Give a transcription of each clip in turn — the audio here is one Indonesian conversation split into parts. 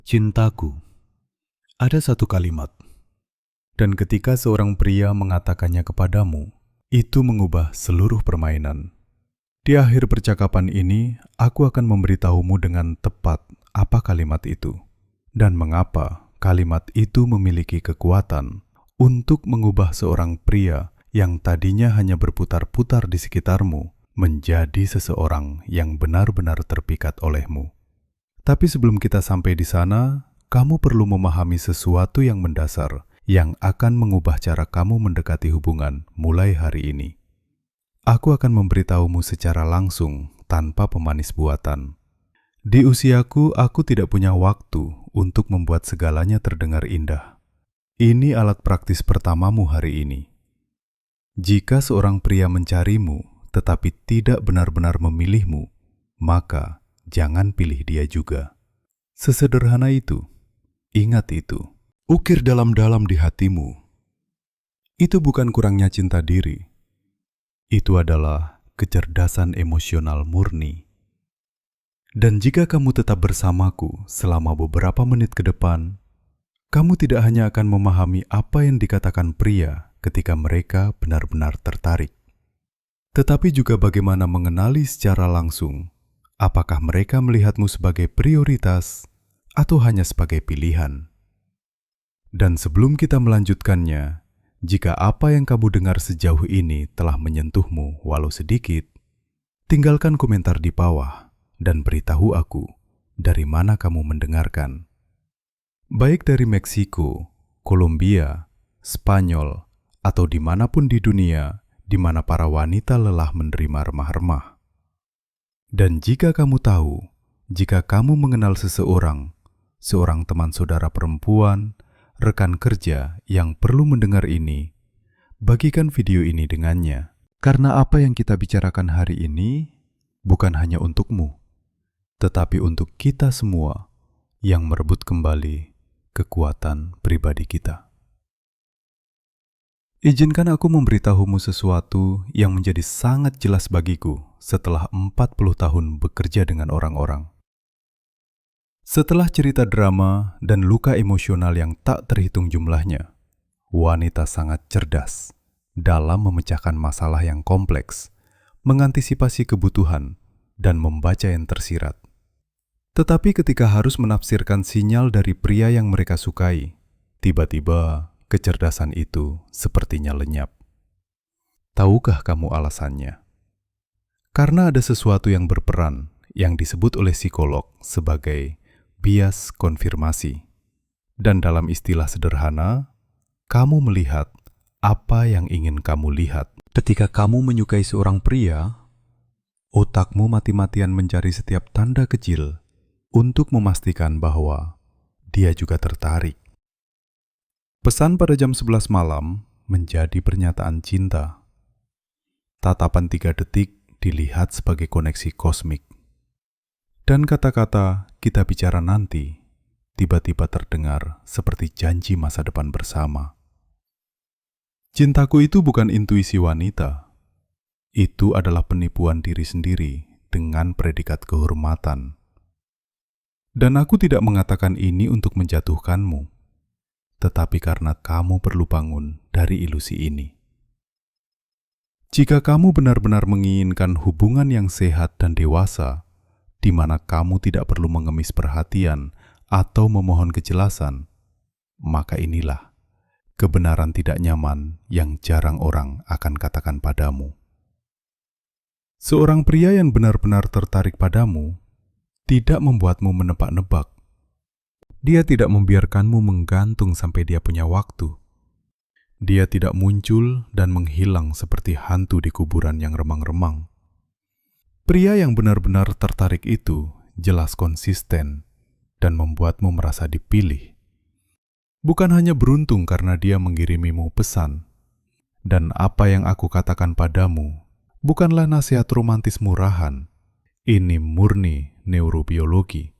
Cintaku. Ada satu kalimat, dan ketika seorang pria mengatakannya kepadamu, itu mengubah seluruh permainan. Di akhir percakapan ini, aku akan memberitahumu dengan tepat apa kalimat itu, dan mengapa kalimat itu memiliki kekuatan untuk mengubah seorang pria yang tadinya hanya berputar-putar di sekitarmu menjadi seseorang yang benar-benar terpikat olehmu. Tapi sebelum kita sampai di sana, kamu perlu memahami sesuatu yang mendasar yang akan mengubah cara kamu mendekati hubungan mulai hari ini. Aku akan memberitahumu secara langsung tanpa pemanis buatan. Di usiaku, aku tidak punya waktu untuk membuat segalanya terdengar indah. Ini alat praktis pertamamu hari ini. Jika seorang pria mencarimu tetapi tidak benar-benar memilihmu, maka jangan pilih dia juga. Sesederhana itu. Ingat itu. Ukir dalam-dalam di hatimu. Itu bukan kurangnya cinta diri. Itu adalah kecerdasan emosional murni. Dan jika kamu tetap bersamaku selama beberapa menit ke depan, kamu tidak hanya akan memahami apa yang dikatakan pria ketika mereka benar-benar tertarik, tetapi juga bagaimana mengenali secara langsung apakah mereka melihatmu sebagai prioritas atau hanya sebagai pilihan. Dan sebelum kita melanjutkannya, jika apa yang kamu dengar sejauh ini telah menyentuhmu walau sedikit, tinggalkan komentar di bawah dan beritahu aku dari mana kamu mendengarkan. Baik dari Meksiko, Kolombia, Spanyol, atau dimanapun di dunia di mana para wanita lelah menerima remah-remah. Dan jika kamu tahu, jika kamu mengenal seseorang teman saudara perempuan, rekan kerja yang perlu mendengar ini, bagikan video ini dengannya. Karena apa yang kita bicarakan hari ini bukan hanya untukmu, tetapi untuk kita semua yang merebut kembali kekuatan pribadi kita. Izinkan aku memberitahumu sesuatu yang menjadi sangat jelas bagiku setelah 40 tahun bekerja dengan orang-orang. Setelah cerita drama dan luka emosional yang tak terhitung jumlahnya, wanita sangat cerdas dalam memecahkan masalah yang kompleks, mengantisipasi kebutuhan, dan membaca yang tersirat. Tetapi ketika harus menafsirkan sinyal dari pria yang mereka sukai, tiba-tiba kecerdasan itu sepertinya lenyap. Tahukah kamu alasannya? Karena ada sesuatu yang berperan yang disebut oleh psikolog sebagai bias konfirmasi. Dan dalam istilah sederhana, kamu melihat apa yang ingin kamu lihat. Ketika kamu menyukai seorang pria, otakmu mati-matian mencari setiap tanda kecil untuk memastikan bahwa dia juga tertarik. Pesan pada jam 11 malam menjadi pernyataan cinta. Tatapan 3 detik dilihat sebagai koneksi kosmik. Dan kata-kata "kita bicara nanti" tiba-tiba terdengar seperti janji masa depan bersama. Cintaku itu bukan intuisi wanita. Itu adalah penipuan diri sendiri dengan predikat kehormatan. Dan aku tidak mengatakan ini untuk menjatuhkanmu, tetapi karena kamu perlu bangun dari ilusi ini. Jika kamu benar-benar menginginkan hubungan yang sehat dan dewasa, di mana kamu tidak perlu mengemis perhatian atau memohon kejelasan, maka inilah kebenaran tidak nyaman yang jarang orang akan katakan padamu. Seorang pria yang benar-benar tertarik padamu tidak membuatmu menebak-nebak. Dia tidak membiarkanmu menggantung sampai dia punya waktu. Dia tidak muncul dan menghilang seperti hantu di kuburan yang remang-remang. Pria yang benar-benar tertarik itu jelas konsisten dan membuatmu merasa dipilih. Bukan hanya beruntung karena dia mengirimimu pesan. Dan apa yang aku katakan padamu bukanlah nasihat romantis murahan. Ini murni neurobiologi.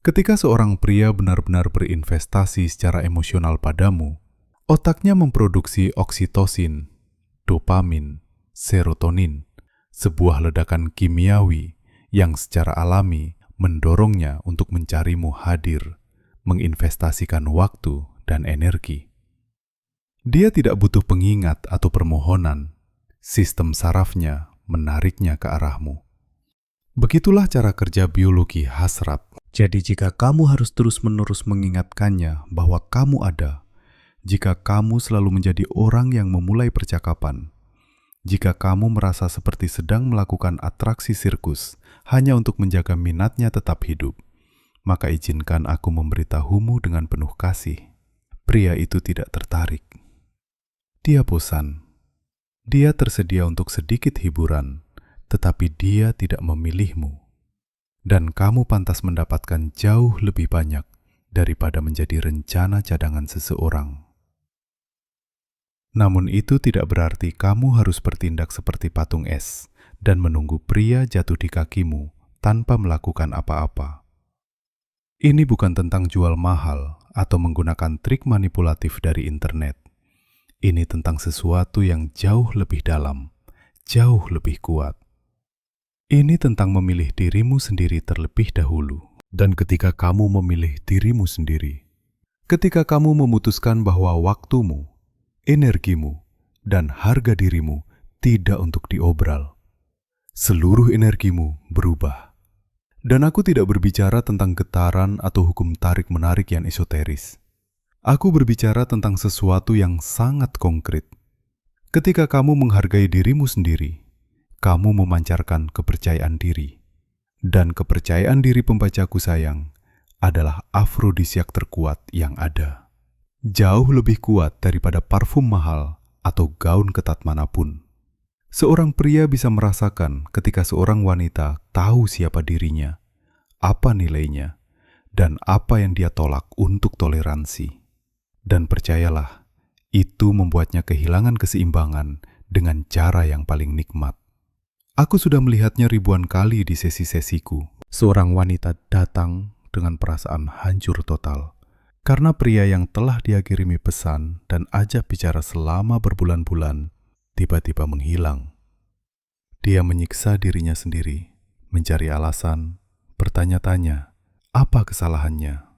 Ketika seorang pria benar-benar berinvestasi secara emosional padamu, otaknya memproduksi oksitosin, dopamin, serotonin, sebuah ledakan kimiawi yang secara alami mendorongnya untuk mencarimu hadir, menginvestasikan waktu dan energi. Dia tidak butuh pengingat atau permohonan. Sistem sarafnya menariknya ke arahmu. Begitulah cara kerja biologi hasrat. Jadi jika kamu harus terus-menerus mengingatkannya bahwa kamu ada, jika kamu selalu menjadi orang yang memulai percakapan, jika kamu merasa seperti sedang melakukan atraksi sirkus hanya untuk menjaga minatnya tetap hidup, maka izinkan aku memberitahumu dengan penuh kasih. Pria itu tidak tertarik. Dia bosan. Dia tersedia untuk sedikit hiburan, tetapi dia tidak memilihmu. Dan kamu pantas mendapatkan jauh lebih banyak daripada menjadi rencana cadangan seseorang. Namun itu tidak berarti kamu harus bertindak seperti patung es dan menunggu pria jatuh di kakimu tanpa melakukan apa-apa. Ini bukan tentang jual mahal atau menggunakan trik manipulatif dari internet. Ini tentang sesuatu yang jauh lebih dalam, jauh lebih kuat. Ini tentang memilih dirimu sendiri terlebih dahulu. Dan ketika kamu memilih dirimu sendiri, ketika kamu memutuskan bahwa waktumu, energimu, dan harga dirimu tidak untuk diobral, seluruh energimu berubah. Dan aku tidak berbicara tentang getaran atau hukum tarik-menarik yang esoteris. Aku berbicara tentang sesuatu yang sangat konkret. Ketika kamu menghargai dirimu sendiri, kamu memancarkan kepercayaan diri. Dan kepercayaan diri pembacaku sayang adalah afrodisiak terkuat yang ada. Jauh lebih kuat daripada parfum mahal atau gaun ketat manapun. Seorang pria bisa merasakan ketika seorang wanita tahu siapa dirinya, apa nilainya, dan apa yang dia tolak untuk toleransi. Dan percayalah, itu membuatnya kehilangan keseimbangan dengan cara yang paling nikmat. Aku sudah melihatnya ribuan kali di sesi-sesiku. Seorang wanita datang dengan perasaan hancur total. Karena pria yang telah dia kirimi pesan dan ajak bicara selama berbulan-bulan, tiba-tiba menghilang. Dia menyiksa dirinya sendiri, mencari alasan, bertanya-tanya, apa kesalahannya?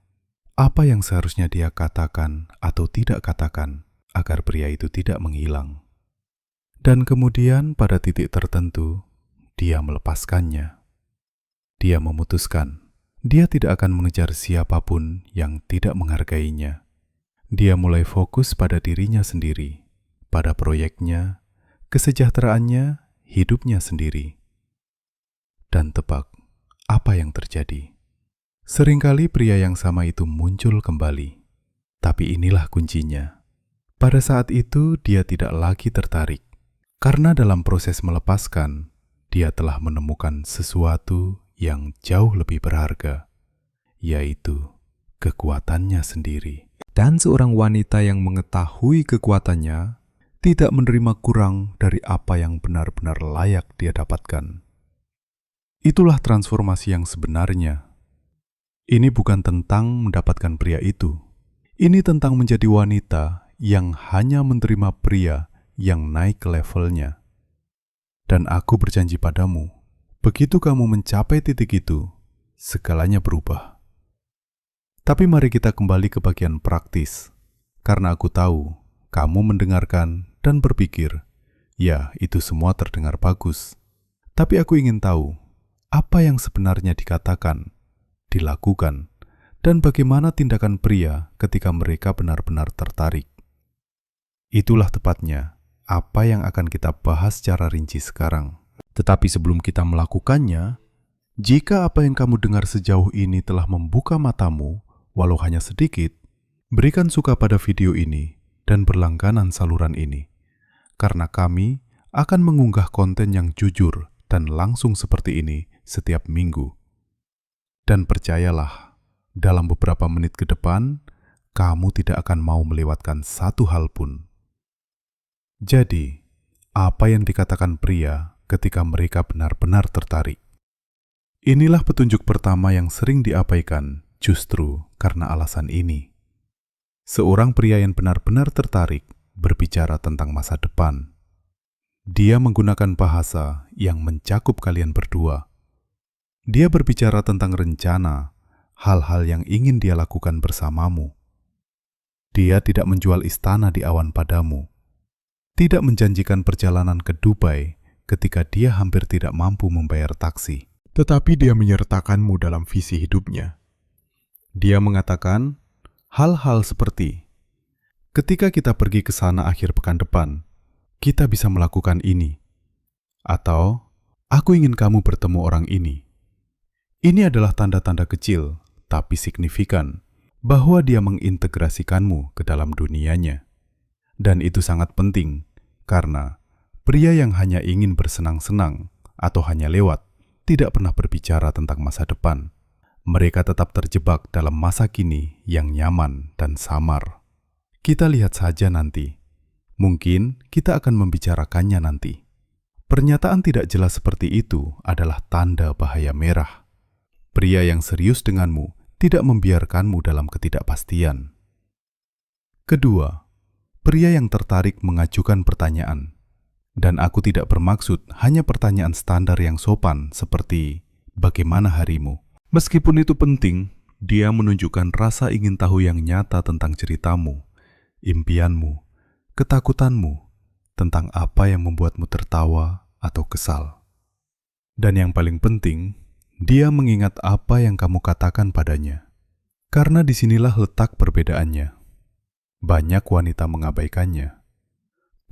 Apa yang seharusnya dia katakan atau tidak katakan agar pria itu tidak menghilang. Dan kemudian pada titik tertentu, dia melepaskannya. Dia memutuskan, dia tidak akan mengejar siapapun yang tidak menghargainya. Dia mulai fokus pada dirinya sendiri, pada proyeknya, kesejahteraannya, hidupnya sendiri. Dan tebak, apa yang terjadi? Seringkali pria yang sama itu muncul kembali. Tapi inilah kuncinya. Pada saat itu dia tidak lagi tertarik. Karena dalam proses melepaskan, dia telah menemukan sesuatu yang jauh lebih berharga, yaitu kekuatannya sendiri. Dan seorang wanita yang mengetahui kekuatannya tidak menerima kurang dari apa yang benar-benar layak dia dapatkan. Itulah transformasi yang sebenarnya. Ini bukan tentang mendapatkan pria itu. Ini tentang menjadi wanita yang hanya menerima pria yang naik levelnya. Dan aku berjanji padamu, begitu kamu mencapai titik itu, segalanya berubah. Tapi mari kita kembali ke bagian praktis, karena aku tahu kamu mendengarkan dan berpikir, ya itu semua terdengar bagus. Tapi aku ingin tahu, apa yang sebenarnya dikatakan, dilakukan, dan bagaimana tindakan pria ketika mereka benar-benar tertarik. Itulah tepatnya apa yang akan kita bahas secara rinci sekarang. Tetapi sebelum kita melakukannya, jika apa yang kamu dengar sejauh ini telah membuka matamu, walau hanya sedikit, berikan suka pada video ini dan berlangganan saluran ini. Karena kami akan mengunggah konten yang jujur dan langsung seperti ini setiap minggu. Dan percayalah, dalam beberapa menit ke depan, kamu tidak akan mau melewatkan satu hal pun. Jadi, apa yang dikatakan pria ketika mereka benar-benar tertarik? Inilah petunjuk pertama yang sering diabaikan justru karena alasan ini. Seorang pria yang benar-benar tertarik berbicara tentang masa depan. Dia menggunakan bahasa yang mencakup kalian berdua. Dia berbicara tentang rencana, hal-hal yang ingin dia lakukan bersamamu. Dia tidak menjual istana di awan padamu, tidak menjanjikan perjalanan ke Dubai ketika dia hampir tidak mampu membayar taksi. Tetapi dia menyertakanmu dalam visi hidupnya. Dia mengatakan hal-hal seperti, ketika kita pergi ke sana akhir pekan depan, kita bisa melakukan ini. Atau, aku ingin kamu bertemu orang ini. Ini adalah tanda-tanda kecil, tapi signifikan, bahwa dia mengintegrasikanmu ke dalam dunianya. Dan itu sangat penting, karena pria yang hanya ingin bersenang-senang atau hanya lewat, tidak pernah berbicara tentang masa depan. Mereka tetap terjebak dalam masa kini yang nyaman dan samar. Kita lihat saja nanti. Mungkin kita akan membicarakannya nanti. Pernyataan tidak jelas seperti itu adalah tanda bahaya merah. Pria yang serius denganmu tidak membiarkanmu dalam ketidakpastian. Kedua, pria yang tertarik mengajukan pertanyaan. Dan aku tidak bermaksud hanya pertanyaan standar yang sopan seperti, bagaimana harimu? Meskipun itu penting, dia menunjukkan rasa ingin tahu yang nyata tentang ceritamu, impianmu, ketakutanmu, tentang apa yang membuatmu tertawa atau kesal. Dan yang paling penting, dia mengingat apa yang kamu katakan padanya. Karena disinilah letak perbedaannya. Banyak wanita mengabaikannya.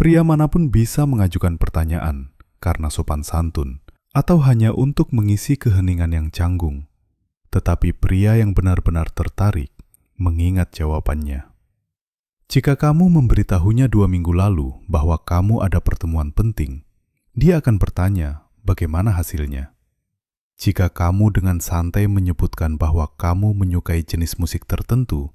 Pria manapun bisa mengajukan pertanyaan karena sopan santun atau hanya untuk mengisi keheningan yang canggung. Tetapi pria yang benar-benar tertarik mengingat jawabannya. Jika kamu memberitahunya 2 minggu lalu bahwa kamu ada pertemuan penting, dia akan bertanya bagaimana hasilnya. Jika kamu dengan santai menyebutkan bahwa kamu menyukai jenis musik tertentu,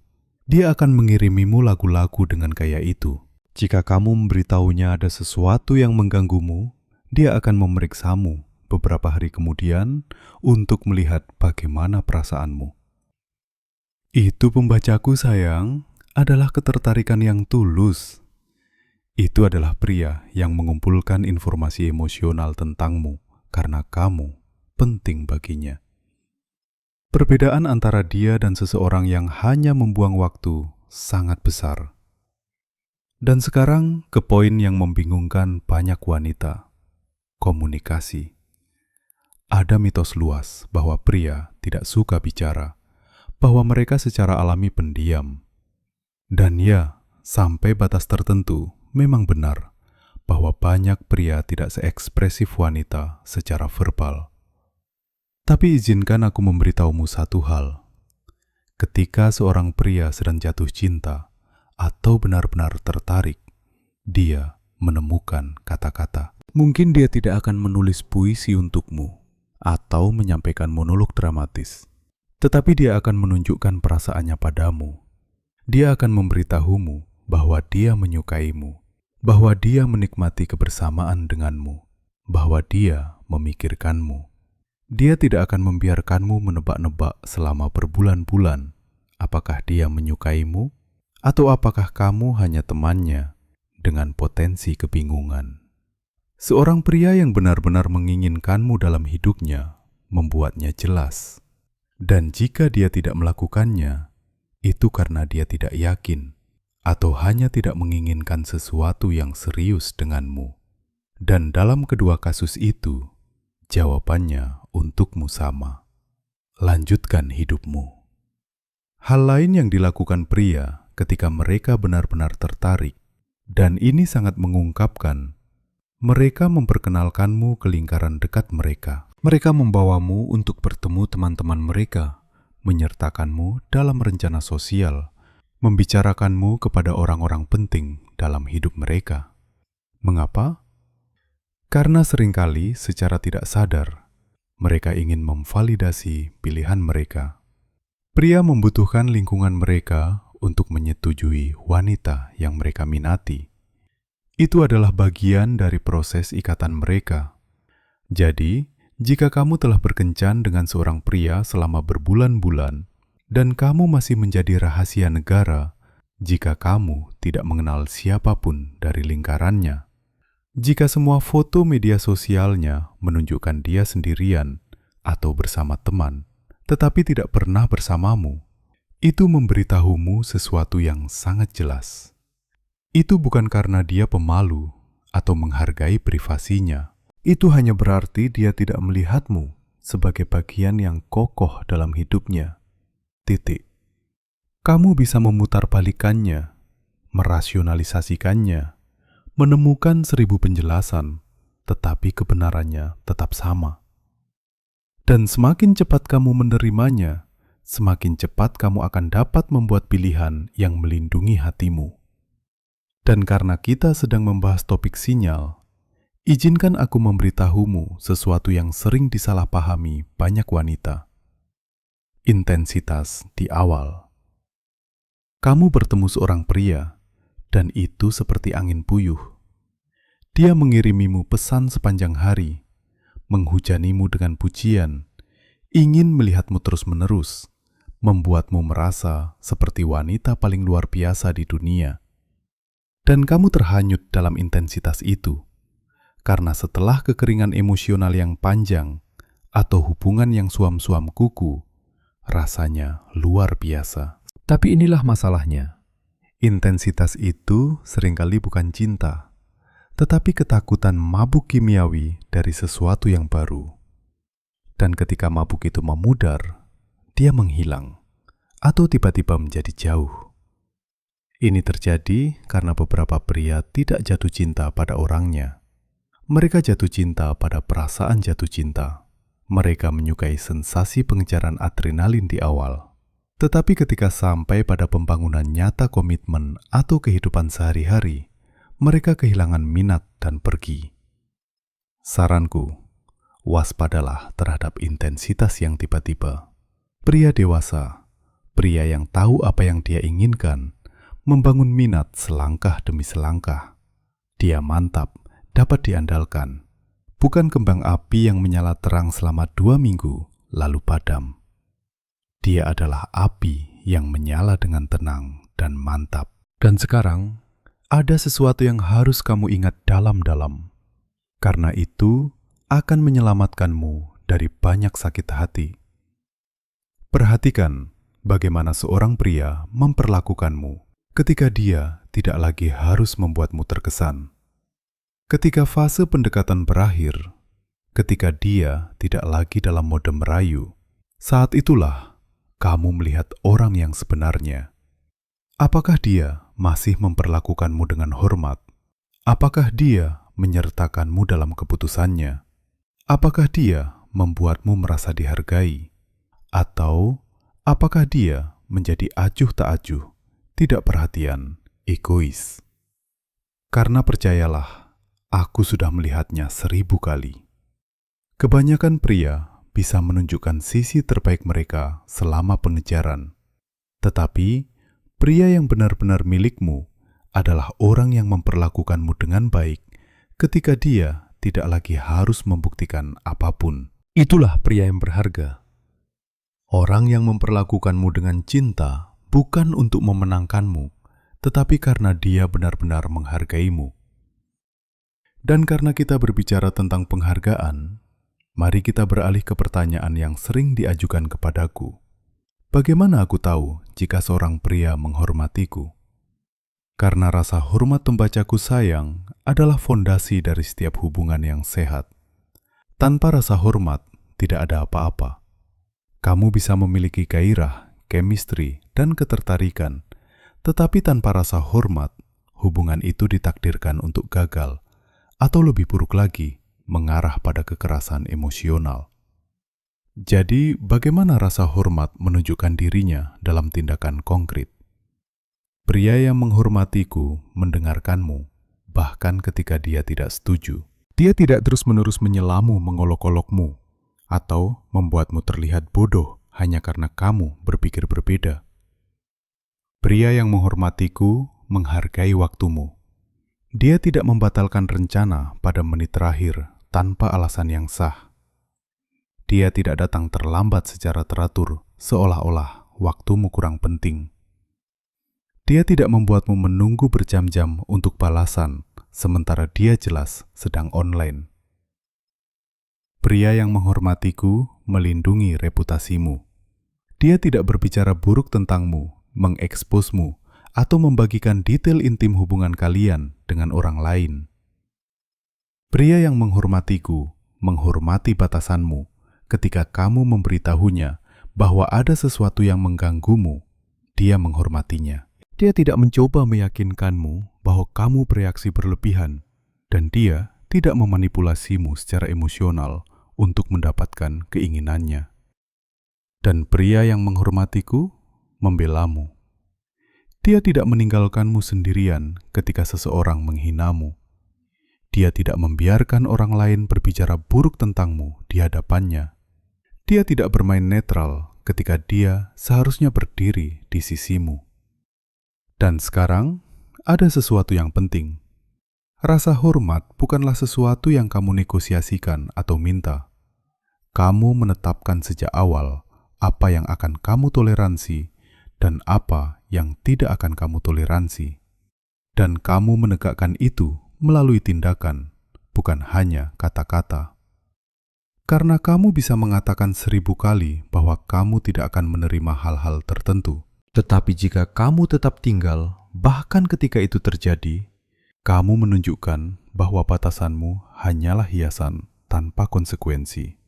dia akan mengirimimu lagu-lagu dengan gaya itu. Jika kamu memberitahunya ada sesuatu yang mengganggumu, dia akan memeriksamu beberapa hari kemudian untuk melihat bagaimana perasaanmu. Itu pembacaku sayang, adalah ketertarikan yang tulus. Itu adalah pria yang mengumpulkan informasi emosional tentangmu karena kamu penting baginya. Perbedaan antara dia dan seseorang yang hanya membuang waktu sangat besar. Dan sekarang ke poin yang membingungkan banyak wanita. Komunikasi. Ada mitos luas bahwa pria tidak suka bicara, bahwa mereka secara alami pendiam. Dan ya, sampai batas tertentu memang benar bahwa banyak pria tidak seekspresif wanita secara verbal. Tapi izinkan aku memberitahumu satu hal. Ketika seorang pria sedang jatuh cinta, atau benar-benar tertarik, dia menemukan kata-kata. Mungkin dia tidak akan menulis puisi untukmu atau menyampaikan monolog dramatis, tetapi dia akan menunjukkan perasaannya padamu. Dia akan memberitahumu bahwa dia menyukaimu, bahwa dia menikmati kebersamaan denganmu, bahwa dia memikirkanmu. Dia tidak akan membiarkanmu menebak-nebak selama berbulan-bulan apakah dia menyukaimu atau apakah kamu hanya temannya dengan potensi kebingungan. Seorang pria yang benar-benar menginginkanmu dalam hidupnya membuatnya jelas. Dan jika dia tidak melakukannya, itu karena dia tidak yakin atau hanya tidak menginginkan sesuatu yang serius denganmu. Dan dalam kedua kasus itu, jawabannya untukmu sama. Lanjutkan hidupmu. Hal lain yang dilakukan pria ketika mereka benar-benar tertarik, dan ini sangat mengungkapkan, mereka memperkenalkanmu ke lingkaran dekat mereka. Mereka membawamu untuk bertemu teman-teman mereka, menyertakanmu dalam rencana sosial, membicarakanmu kepada orang-orang penting dalam hidup mereka. Mengapa? Karena seringkali secara tidak sadar, mereka ingin memvalidasi pilihan mereka. Pria membutuhkan lingkungan mereka untuk menyetujui wanita yang mereka minati. Itu adalah bagian dari proses ikatan mereka. Jadi, jika kamu telah berkencan dengan seorang pria selama berbulan-bulan, dan kamu masih menjadi rahasia negara jika kamu tidak mengenal siapapun dari lingkarannya, jika semua foto media sosialnya menunjukkan dia sendirian atau bersama teman, tetapi tidak pernah bersamamu, itu memberitahumu sesuatu yang sangat jelas. Itu bukan karena dia pemalu atau menghargai privasinya. Itu hanya berarti dia tidak melihatmu sebagai bagian yang kokoh dalam hidupnya. Titik. Kamu bisa memutarbalikannya, merasionalisasikannya, menemukan 1000 penjelasan, tetapi kebenarannya tetap sama. Dan semakin cepat kamu menerimanya, semakin cepat kamu akan dapat membuat pilihan yang melindungi hatimu. Dan karena kita sedang membahas topik sinyal, izinkan aku memberitahumu sesuatu yang sering disalahpahami banyak wanita. Intensitas di awal. Kamu bertemu seorang pria, dan itu seperti angin puyuh. Dia mengirimimu pesan sepanjang hari, menghujanimu dengan pujian, ingin melihatmu terus-menerus, membuatmu merasa seperti wanita paling luar biasa di dunia. Dan kamu terhanyut dalam intensitas itu, karena setelah kekeringan emosional yang panjang atau hubungan yang suam-suam kuku, rasanya luar biasa. Tapi inilah masalahnya. Intensitas itu seringkali bukan cinta, tetapi ketakutan mabuk kimiawi dari sesuatu yang baru. Dan ketika mabuk itu memudar, dia menghilang atau tiba-tiba menjadi jauh. Ini terjadi karena beberapa pria tidak jatuh cinta pada orangnya. Mereka jatuh cinta pada perasaan jatuh cinta. Mereka menyukai sensasi pengejaran adrenalin di awal. Tetapi ketika sampai pada pembangunan nyata komitmen atau kehidupan sehari-hari, mereka kehilangan minat dan pergi. Saranku, waspadalah terhadap intensitas yang tiba-tiba. Pria dewasa, pria yang tahu apa yang dia inginkan, membangun minat selangkah demi selangkah. Dia mantap, dapat diandalkan. Bukan kembang api yang menyala terang selama 2 minggu, lalu padam. Dia adalah api yang menyala dengan tenang dan mantap. Dan sekarang, ada sesuatu yang harus kamu ingat dalam-dalam. Karena itu akan menyelamatkanmu dari banyak sakit hati. Perhatikan bagaimana seorang pria memperlakukanmu ketika dia tidak lagi harus membuatmu terkesan. Ketika fase pendekatan berakhir, ketika dia tidak lagi dalam mode merayu, saat itulah kamu melihat orang yang sebenarnya. Apakah dia masih memperlakukanmu dengan hormat? Apakah dia menyertakanmu dalam keputusannya? Apakah dia membuatmu merasa dihargai? Atau apakah dia menjadi acuh tak acuh, tidak perhatian, egois? Karena percayalah, aku sudah melihatnya 1000 kali. Kebanyakan pria bisa menunjukkan sisi terbaik mereka selama pengejaran. Tetapi, pria yang benar-benar milikmu adalah orang yang memperlakukanmu dengan baik ketika dia tidak lagi harus membuktikan apapun. Itulah pria yang berharga. Orang yang memperlakukanmu dengan cinta bukan untuk memenangkanmu, tetapi karena dia benar-benar menghargaimu. Dan karena kita berbicara tentang penghargaan, mari kita beralih ke pertanyaan yang sering diajukan kepadaku. Bagaimana aku tahu jika seorang pria menghormatiku? Karena rasa hormat membacaku sayang adalah fondasi dari setiap hubungan yang sehat. Tanpa rasa hormat, tidak ada apa-apa. Kamu bisa memiliki gairah, chemistry, dan ketertarikan, tetapi tanpa rasa hormat, hubungan itu ditakdirkan untuk gagal, atau lebih buruk lagi, mengarah pada kekerasan emosional. Jadi, bagaimana rasa hormat menunjukkan dirinya dalam tindakan konkret? Pria yang menghormatiku mendengarkanmu, bahkan ketika dia tidak setuju. Dia tidak terus-menerus menyelamu mengolok-olokmu, atau membuatmu terlihat bodoh hanya karena kamu berpikir berbeda. Pria yang menghormatiku menghargai waktumu. Dia tidak membatalkan rencana pada menit terakhir tanpa alasan yang sah. Dia tidak datang terlambat secara teratur, seolah-olah waktumu kurang penting. Dia tidak membuatmu menunggu berjam-jam untuk balasan, sementara dia jelas sedang online. Pria yang menghormatiku melindungi reputasimu. Dia tidak berbicara buruk tentangmu, mengeksposmu, atau membagikan detail intim hubungan kalian dengan orang lain. Pria yang menghormatiku, menghormati batasanmu ketika kamu memberitahunya bahwa ada sesuatu yang mengganggumu, dia menghormatinya. Dia tidak mencoba meyakinkanmu bahwa kamu bereaksi berlebihan, dan dia tidak memanipulasimu secara emosional untuk mendapatkan keinginannya. Dan pria yang menghormatiku membelamu. Dia tidak meninggalkanmu sendirian ketika seseorang menghinamu. Dia tidak membiarkan orang lain berbicara buruk tentangmu di hadapannya. Dia tidak bermain netral ketika dia seharusnya berdiri di sisimu. Dan sekarang, ada sesuatu yang penting. Rasa hormat bukanlah sesuatu yang kamu negosiasikan atau minta. Kamu menetapkan sejak awal apa yang akan kamu toleransi dan apa yang tidak akan kamu toleransi. Dan kamu menegakkan itu melalui tindakan, bukan hanya kata-kata. Karena kamu bisa mengatakan 1000 kali bahwa kamu tidak akan menerima hal-hal tertentu. Tetapi jika kamu tetap tinggal, bahkan ketika itu terjadi, kamu menunjukkan bahwa batasanmu hanyalah hiasan tanpa konsekuensi.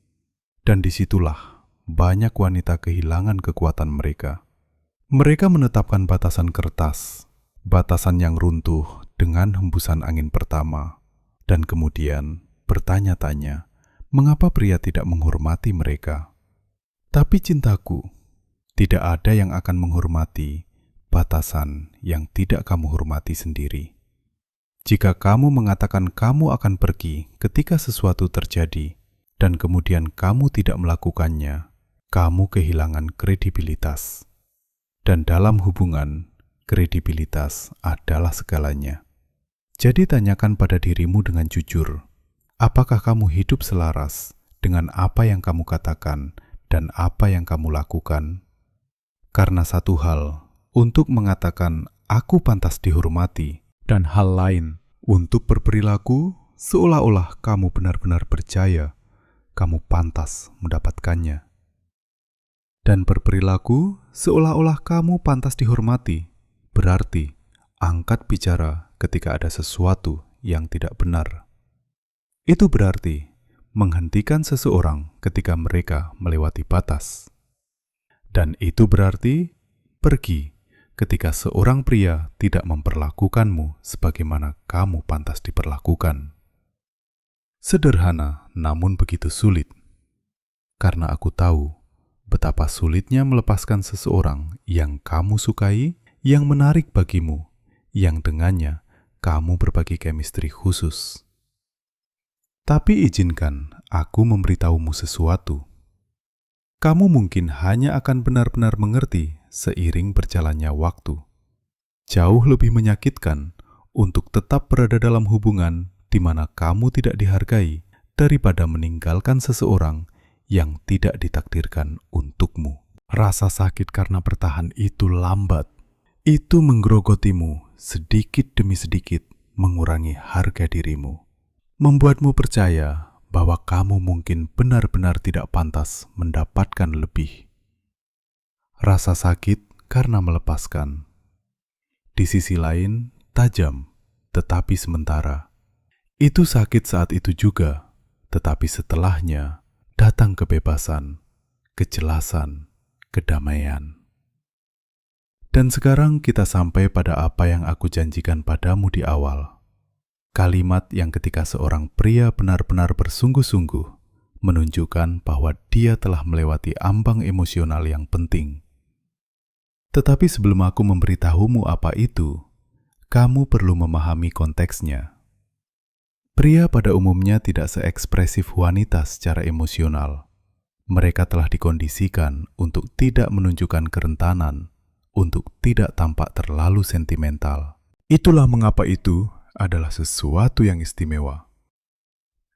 Dan disitulah banyak wanita kehilangan kekuatan mereka. Mereka menetapkan batasan kertas, batasan yang runtuh dengan hembusan angin pertama, dan kemudian bertanya-tanya, mengapa pria tidak menghormati mereka? Tapi cintaku, tidak ada yang akan menghormati batasan yang tidak kamu hormati sendiri. Jika kamu mengatakan kamu akan pergi ketika sesuatu terjadi, dan kemudian kamu tidak melakukannya, kamu kehilangan kredibilitas. Dan dalam hubungan, kredibilitas adalah segalanya. Jadi tanyakan pada dirimu dengan jujur, apakah kamu hidup selaras dengan apa yang kamu katakan dan apa yang kamu lakukan? Karena satu hal, untuk mengatakan aku pantas dihormati, dan hal lain, untuk berperilaku seolah-olah kamu benar-benar percaya kamu pantas mendapatkannya. Dan berperilaku seolah-olah kamu pantas dihormati, berarti angkat bicara ketika ada sesuatu yang tidak benar. Itu berarti menghentikan seseorang ketika mereka melewati batas. Dan itu berarti pergi ketika seorang pria tidak memperlakukanmu sebagaimana kamu pantas diperlakukan. Sederhana namun begitu sulit. Karena aku tahu betapa sulitnya melepaskan seseorang yang kamu sukai, yang menarik bagimu, yang dengannya kamu berbagi chemistry khusus. Tapi izinkan aku memberitahumu sesuatu. Kamu mungkin hanya akan benar-benar mengerti seiring berjalannya waktu. Jauh lebih menyakitkan untuk tetap berada dalam hubungan di mana kamu tidak dihargai daripada meninggalkan seseorang yang tidak ditakdirkan untukmu. Rasa sakit karena bertahan itu lambat. Itu menggerogotimu sedikit demi sedikit, mengurangi harga dirimu. Membuatmu percaya bahwa kamu mungkin benar-benar tidak pantas mendapatkan lebih. Rasa sakit karena melepaskan. Di sisi lain, tajam, tetapi sementara. Itu sakit saat itu juga, tetapi setelahnya datang kebebasan, kejelasan, kedamaian. Dan sekarang kita sampai pada apa yang aku janjikan padamu di awal. Kalimat yang ketika seorang pria benar-benar bersungguh-sungguh menunjukkan bahwa dia telah melewati ambang emosional yang penting. Tetapi sebelum aku memberitahumu apa itu, kamu perlu memahami konteksnya. Pria pada umumnya tidak seekspresif wanita secara emosional. Mereka telah dikondisikan untuk tidak menunjukkan kerentanan, untuk tidak tampak terlalu sentimental. Itulah mengapa itu adalah sesuatu yang istimewa.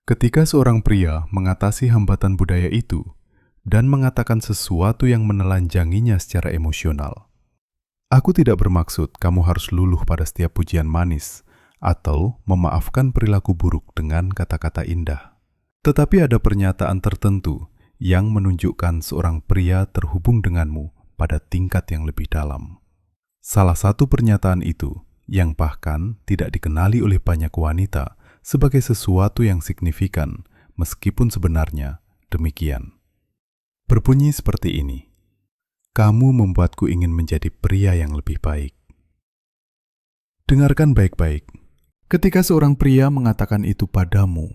Ketika seorang pria mengatasi hambatan budaya itu dan mengatakan sesuatu yang menelanjanginya secara emosional, aku tidak bermaksud kamu harus luluh pada setiap pujian manis atau memaafkan perilaku buruk dengan kata-kata indah. Tetapi ada pernyataan tertentu yang menunjukkan seorang pria terhubung denganmu pada tingkat yang lebih dalam. Salah satu pernyataan itu, yang bahkan tidak dikenali oleh banyak wanita sebagai sesuatu yang signifikan, meskipun sebenarnya demikian. Berbunyi seperti ini, "Kamu membuatku ingin menjadi pria yang lebih baik." Dengarkan baik-baik. Ketika seorang pria mengatakan itu padamu,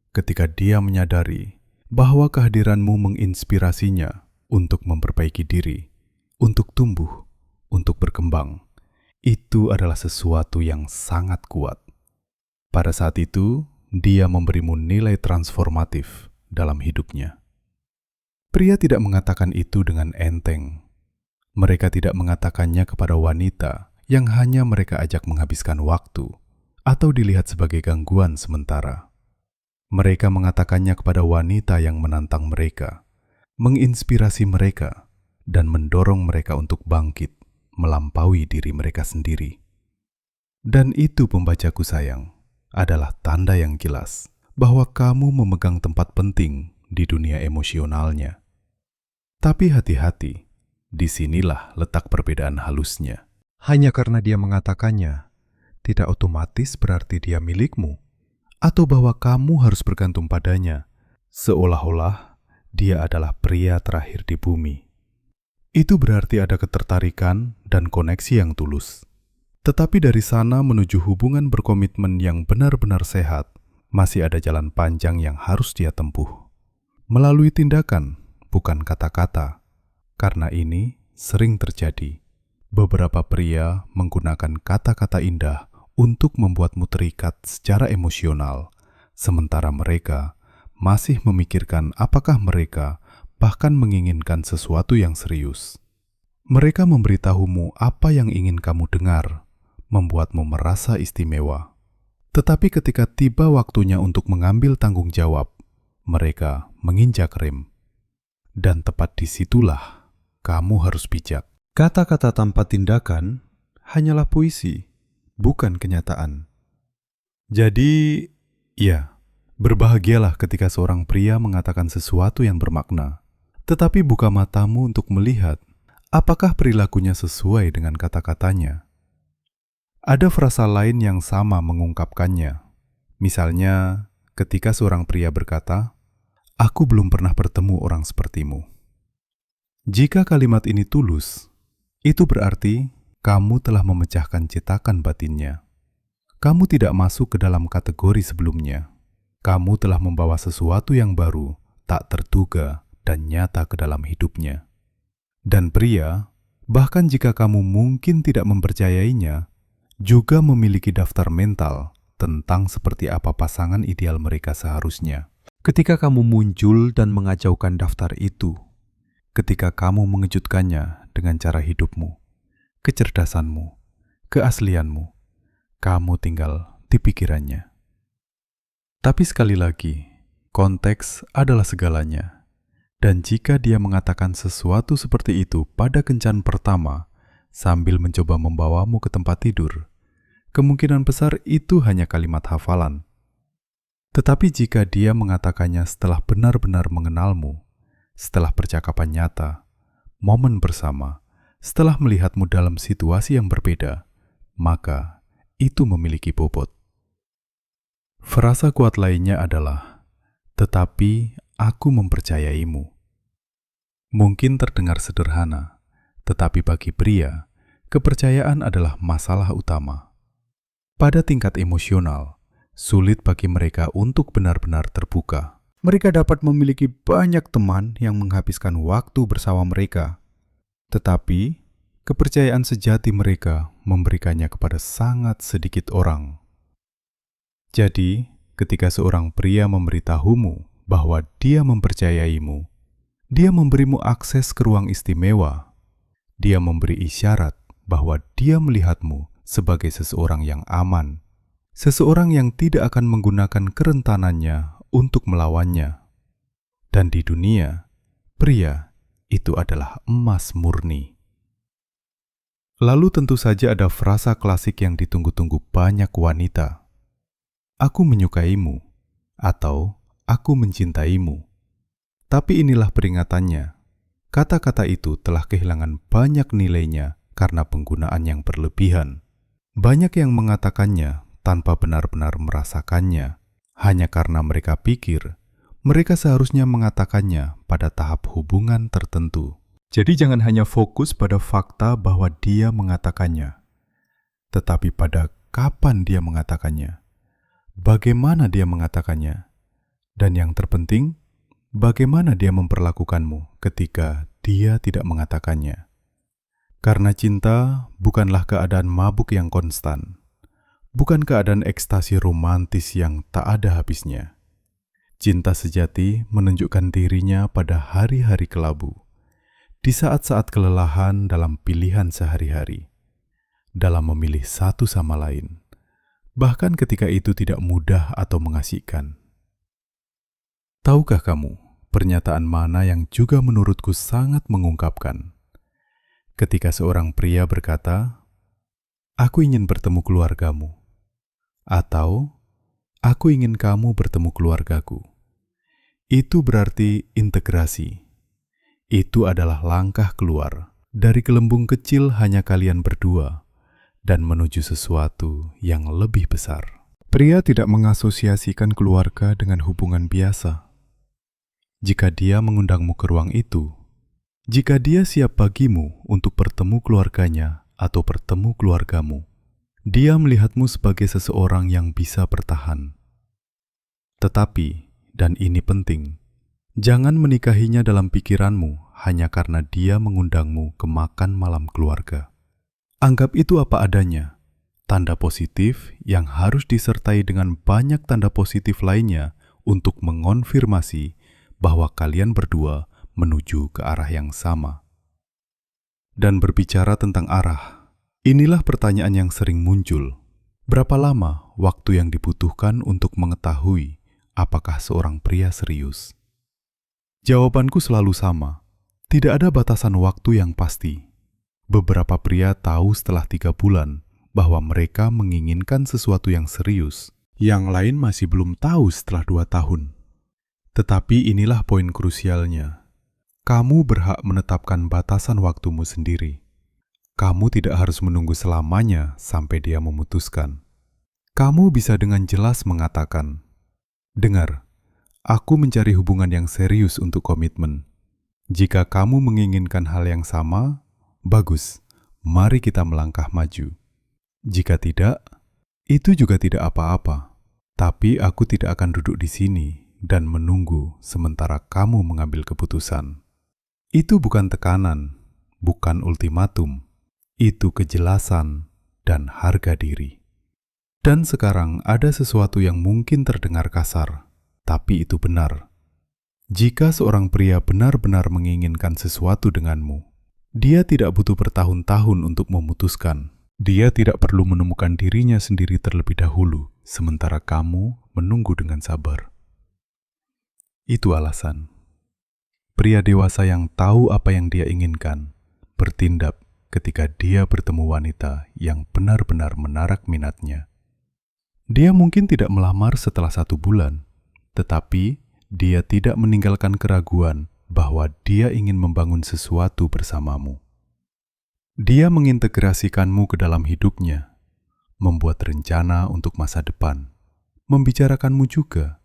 ketika dia menyadari bahwa kehadiranmu menginspirasinya untuk memperbaiki diri, untuk tumbuh, untuk berkembang, itu adalah sesuatu yang sangat kuat. Pada saat itu, dia memberimu nilai transformatif dalam hidupnya. Pria tidak mengatakan itu dengan enteng. Mereka tidak mengatakannya kepada wanita yang hanya mereka ajak menghabiskan waktu atau dilihat sebagai gangguan sementara. Mereka mengatakannya kepada wanita yang menantang mereka, menginspirasi mereka, dan mendorong mereka untuk bangkit, melampaui diri mereka sendiri. Dan itu, pembacaku sayang, adalah tanda yang jelas bahwa kamu memegang tempat penting di dunia emosionalnya. Tapi hati-hati, disinilah letak perbedaan halusnya. Hanya karena dia mengatakannya, tidak otomatis berarti dia milikmu, atau bahwa kamu harus bergantung padanya, seolah-olah dia adalah pria terakhir di bumi. Itu berarti ada ketertarikan dan koneksi yang tulus. Tetapi dari sana menuju hubungan berkomitmen yang benar-benar sehat, masih ada jalan panjang yang harus dia tempuh. Melalui tindakan, bukan kata-kata. Karena ini sering terjadi. Beberapa pria menggunakan kata-kata indah untuk membuatmu terikat secara emosional, sementara mereka masih memikirkan apakah mereka bahkan menginginkan sesuatu yang serius. Mereka memberitahumu apa yang ingin kamu dengar, membuatmu merasa istimewa. Tetapi ketika tiba waktunya untuk mengambil tanggung jawab, mereka menginjak rem. Dan tepat disitulah kamu harus bijak. Kata-kata tanpa tindakan hanyalah puisi, bukan kenyataan. Jadi, ya, berbahagialah ketika seorang pria mengatakan sesuatu yang bermakna. Tetapi buka matamu untuk melihat apakah perilakunya sesuai dengan kata-katanya. Ada frasa lain yang sama mengungkapkannya. Misalnya, ketika seorang pria berkata, "Aku belum pernah bertemu orang sepertimu." Jika kalimat ini tulus, itu berarti kamu telah memecahkan cetakan batinnya. Kamu tidak masuk ke dalam kategori sebelumnya. Kamu telah membawa sesuatu yang baru, tak terduga, dan nyata ke dalam hidupnya. Dan pria, bahkan jika kamu mungkin tidak mempercayainya, juga memiliki daftar mental tentang seperti apa pasangan ideal mereka seharusnya. Ketika kamu muncul dan mengacaukan daftar itu, ketika kamu mengejutkannya dengan cara hidupmu, kecerdasanmu, keaslianmu, kamu tinggal di pikirannya. Tapi sekali lagi, konteks adalah segalanya. Dan jika dia mengatakan sesuatu seperti itu pada kencan pertama, sambil mencoba membawamu ke tempat tidur, kemungkinan besar itu hanya kalimat hafalan. Tetapi jika dia mengatakannya setelah benar-benar mengenalmu, setelah percakapan nyata, momen bersama, setelah melihatmu dalam situasi yang berbeda, maka itu memiliki bobot. Frasa kuat lainnya adalah, "Tetapi aku mempercayaimu." Mungkin terdengar sederhana, tetapi bagi pria, kepercayaan adalah masalah utama. Pada tingkat emosional, sulit bagi mereka untuk benar-benar terbuka. Mereka dapat memiliki banyak teman yang menghabiskan waktu bersama mereka. Tetapi, kepercayaan sejati mereka memberikannya kepada sangat sedikit orang. Jadi, ketika seorang pria memberitahumu bahwa dia mempercayaimu, dia memberimu akses ke ruang istimewa. Dia memberi isyarat bahwa dia melihatmu sebagai seseorang yang aman, seseorang yang tidak akan menggunakan kerentanannya untuk melawannya. Dan di dunia, pria itu adalah emas murni. Lalu tentu saja ada frasa klasik yang ditunggu-tunggu banyak wanita. "Aku menyukaimu," atau "Aku mencintaimu." Tapi inilah peringatannya. Kata-kata itu telah kehilangan banyak nilainya karena penggunaan yang berlebihan. Banyak yang mengatakannya tanpa benar-benar merasakannya, hanya karena mereka pikir mereka seharusnya mengatakannya pada tahap hubungan tertentu. Jadi jangan hanya fokus pada fakta bahwa dia mengatakannya, tetapi pada kapan dia mengatakannya, bagaimana dia mengatakannya, dan yang terpenting, bagaimana dia memperlakukanmu ketika dia tidak mengatakannya. Karena cinta bukanlah keadaan mabuk yang konstan, bukan keadaan ekstasi romantis yang tak ada habisnya. Cinta sejati menunjukkan dirinya pada hari-hari kelabu, di saat-saat kelelahan dalam pilihan sehari-hari, dalam memilih satu sama lain, bahkan ketika itu tidak mudah atau mengasihkan. Tahukah kamu pernyataan mana yang juga menurutku sangat mengungkapkan? Ketika seorang pria berkata, "Aku ingin bertemu keluargamu," atau "Aku ingin kamu bertemu keluargaku." Itu berarti integrasi. Itu adalah langkah keluar dari gelembung kecil hanya kalian berdua dan menuju sesuatu yang lebih besar. Pria tidak mengasosiasikan keluarga dengan hubungan biasa. Jika dia mengundangmu ke ruang itu, jika dia siap bagimu untuk bertemu keluarganya atau bertemu keluargamu, dia melihatmu sebagai seseorang yang bisa bertahan. Tetapi, dan ini penting, jangan menikahinya dalam pikiranmu hanya karena dia mengundangmu ke makan malam keluarga. Anggap itu apa adanya, tanda positif yang harus disertai dengan banyak tanda positif lainnya untuk mengonfirmasi bahwa kalian berdua menuju ke arah yang sama. Dan berbicara tentang arah, inilah pertanyaan yang sering muncul. Berapa lama waktu yang dibutuhkan untuk mengetahui apakah seorang pria serius? Jawabanku selalu sama. Tidak ada batasan waktu yang pasti. Beberapa pria tahu setelah 3 bulan bahwa mereka menginginkan sesuatu yang serius. Yang lain masih belum tahu setelah 2 tahun. Tetapi inilah poin krusialnya. Kamu berhak menetapkan batasan waktumu sendiri. Kamu tidak harus menunggu selamanya sampai dia memutuskan. Kamu bisa dengan jelas mengatakan, "Dengar, aku mencari hubungan yang serius untuk komitmen. Jika kamu menginginkan hal yang sama, bagus, mari kita melangkah maju. Jika tidak, itu juga tidak apa-apa. Tapi aku tidak akan duduk di sini dan menunggu sementara kamu mengambil keputusan." Itu bukan tekanan, bukan ultimatum. Itu kejelasan dan harga diri. Dan sekarang ada sesuatu yang mungkin terdengar kasar, tapi itu benar. Jika seorang pria benar-benar menginginkan sesuatu denganmu, dia tidak butuh bertahun-tahun untuk memutuskan. Dia tidak perlu menemukan dirinya sendiri terlebih dahulu, sementara kamu menunggu dengan sabar. Itu alasan. Pria dewasa yang tahu apa yang dia inginkan, bertindak ketika dia bertemu wanita yang benar-benar menarik minatnya. Dia mungkin tidak melamar setelah 1 bulan, tetapi dia tidak meninggalkan keraguan bahwa dia ingin membangun sesuatu bersamamu. Dia mengintegrasikanmu ke dalam hidupnya, membuat rencana untuk masa depan, membicarakanmu juga.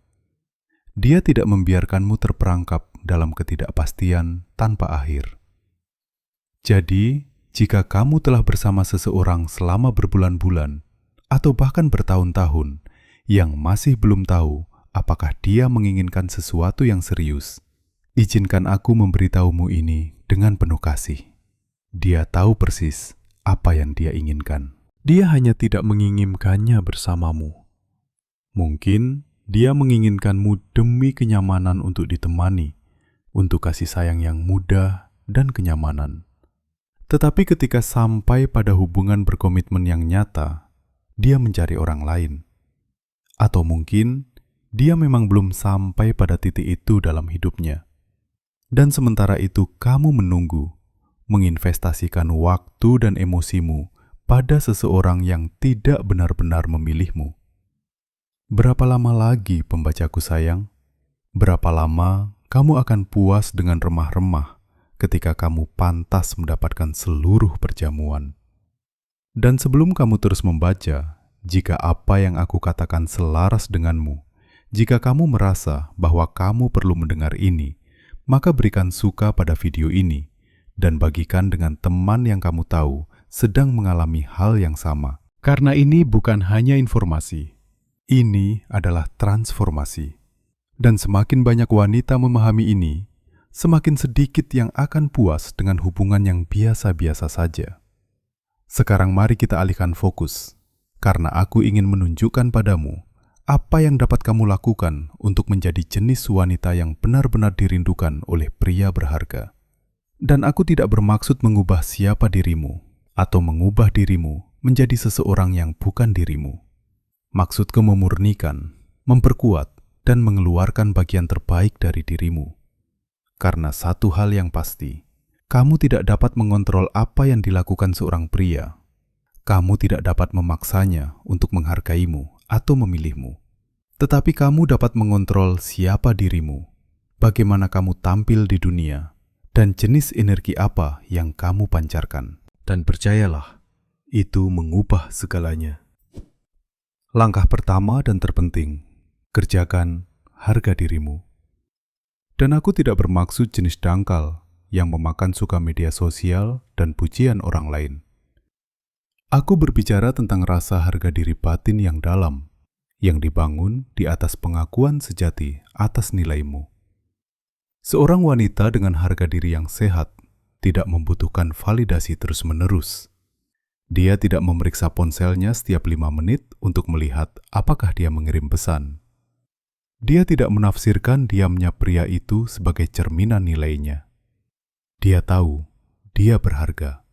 Dia tidak membiarkanmu terperangkap dalam ketidakpastian tanpa akhir. Jadi, jika kamu telah bersama seseorang selama berbulan-bulan, atau bahkan bertahun-tahun, yang masih belum tahu apakah dia menginginkan sesuatu yang serius, izinkan aku memberitahumu ini dengan penuh kasih. Dia tahu persis apa yang dia inginkan. Dia hanya tidak menginginkannya bersamamu. Mungkin dia menginginkanmu demi kenyamanan untuk ditemani, untuk kasih sayang yang mudah dan kenyamanan. Tetapi ketika sampai pada hubungan berkomitmen yang nyata, dia mencari orang lain. Atau mungkin dia memang belum sampai pada titik itu dalam hidupnya. Dan sementara itu kamu menunggu, menginvestasikan waktu dan emosimu pada seseorang yang tidak benar-benar memilihmu. Berapa lama lagi, pembacaku sayang? Berapa lama kamu akan puas dengan remah-remah ketika kamu pantas mendapatkan seluruh perjamuan. Dan sebelum kamu terus membaca, jika apa yang aku katakan selaras denganmu, jika kamu merasa bahwa kamu perlu mendengar ini, maka berikan suka pada video ini dan bagikan dengan teman yang kamu tahu sedang mengalami hal yang sama. Karena ini bukan hanya informasi, ini adalah transformasi. Dan semakin banyak wanita memahami ini, semakin sedikit yang akan puas dengan hubungan yang biasa-biasa saja. Sekarang mari kita alihkan fokus, karena aku ingin menunjukkan padamu apa yang dapat kamu lakukan untuk menjadi jenis wanita yang benar-benar dirindukan oleh pria berharga. Dan aku tidak bermaksud mengubah siapa dirimu, atau mengubah dirimu menjadi seseorang yang bukan dirimu. Maksudku memurnikan, memperkuat, dan mengeluarkan bagian terbaik dari dirimu. Karena satu hal yang pasti, kamu tidak dapat mengontrol apa yang dilakukan seorang pria. Kamu tidak dapat memaksanya untuk menghargaimu atau memilihmu. Tetapi kamu dapat mengontrol siapa dirimu, bagaimana kamu tampil di dunia, dan jenis energi apa yang kamu pancarkan. Dan percayalah, itu mengubah segalanya. Langkah pertama dan terpenting, kerjakan harga dirimu. Dan aku tidak bermaksud jenis dangkal yang memakan suka media sosial dan pujian orang lain. Aku berbicara tentang rasa harga diri batin yang dalam, yang dibangun di atas pengakuan sejati atas nilaimu. Seorang wanita dengan harga diri yang sehat tidak membutuhkan validasi terus-menerus. Dia tidak memeriksa ponselnya setiap 5 menit untuk melihat apakah dia mengirim pesan. Dia tidak menafsirkan diamnya pria itu sebagai cerminan nilainya. Dia tahu dia berharga,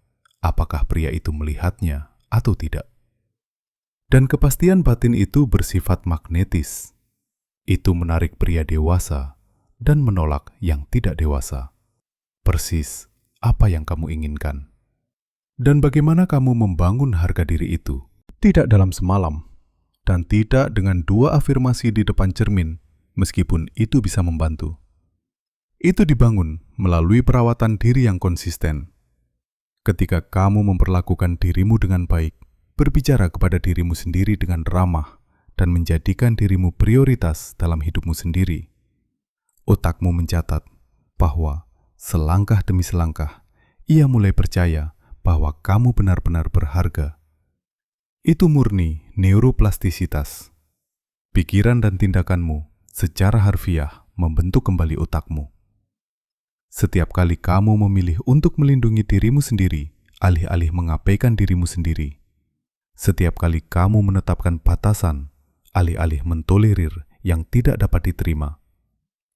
apakah pria itu melihatnya atau tidak. Dan kepastian batin itu bersifat magnetis. Itu menarik pria dewasa dan menolak yang tidak dewasa. Persis apa yang kamu inginkan. Dan bagaimana kamu membangun harga diri itu? Tidak dalam semalam, dan tidak dengan 2 afirmasi di depan cermin, meskipun itu bisa membantu. Itu dibangun melalui perawatan diri yang konsisten. Ketika kamu memperlakukan dirimu dengan baik, berbicara kepada dirimu sendiri dengan ramah, dan menjadikan dirimu prioritas dalam hidupmu sendiri, otakmu mencatat bahwa selangkah demi selangkah, ia mulai percaya bahwa kamu benar-benar berharga. Itu murni neuroplastisitas. Pikiran dan tindakanmu secara harfiah membentuk kembali otakmu. Setiap kali kamu memilih untuk melindungi dirimu sendiri, alih-alih mengabaikan dirimu sendiri. Setiap kali kamu menetapkan batasan, alih-alih mentolerir yang tidak dapat diterima,